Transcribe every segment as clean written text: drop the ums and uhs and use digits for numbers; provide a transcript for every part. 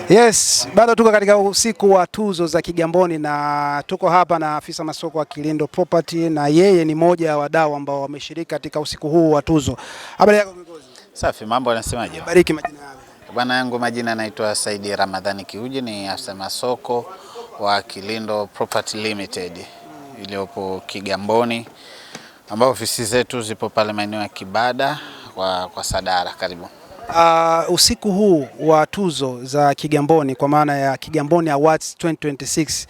Yes, bado tuko katika usiku wa tuzo za Kigamboni na tuko hapa na afisa masoko wa Kilindo Property na yeye ni moja wa wadau ambao wameshiriki katika usiku huu wa tuzo. Habari yako kiongozi? Safi, mambo yanasemaje? Bariki majina yako. Bwana yangu majina naitwa Saidi Ramadhani Kiuji, ni afisa masoko wa Kilindo Property Limited iliyopo Kigamboni, ambao ofisi zetu zipo pale maeneo ya Kibada kwa Sadara. Karibu. Usiku huu wa tuzo za Kigamboni kwa maana ya Kigamboni Awards 2026,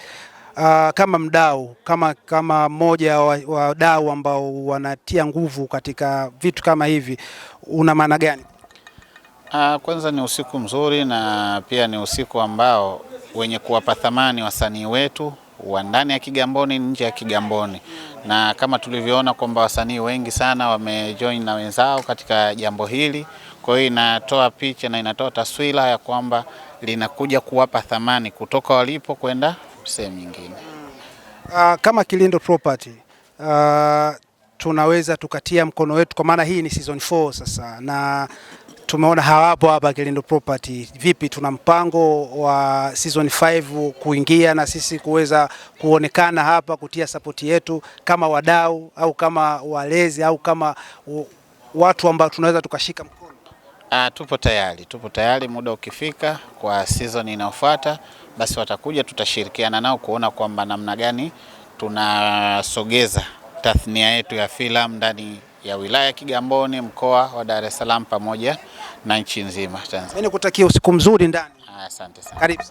kama mdau, kama mmoja wa wadau ambao wanatia nguvu katika vitu kama hivi, una maana gani? Kwanza ni usiku mzuri na pia ni usiku ambao wenye kuwapa thamani wasanii wetu wa ndani ya Kigamboni, nje ya Kigamboni, na kama tulivyoona kwamba wasanii wengi sana wamejoin na wenzao katika jambo hili. Kwa hiyo inatoa picha na inatoa taswira ya kwamba linakuja kuwapa thamani kutoka walipo kwenda sehemu nyingine. Kama Kilindo Property tunaweza tukatia mkono wetu, kwa maana hii ni season 4 sasa na tumeona hawapo hapa Kilindo Property. Vipi, tuna mpango wa season 5 kuingia na sisi kuweza kuonekana hapa kutia support yetu kama wadau au kama walezi au kama watu ambao tunaweza tukashika mkono? Tupo tayari, muda ukifika kwa season inayofuata basi watakuja, tutashirikiana nao kuona kwamba namna gani tunasogeza tathnia yetu ya filamu ndani ya wilaya ya Kigamboni, mkoa wa Dar es Salaam pamoja na nchi nzima Tanzania. Mimi nikutakia usiku mzuri ndani. Asante sana. Karibu.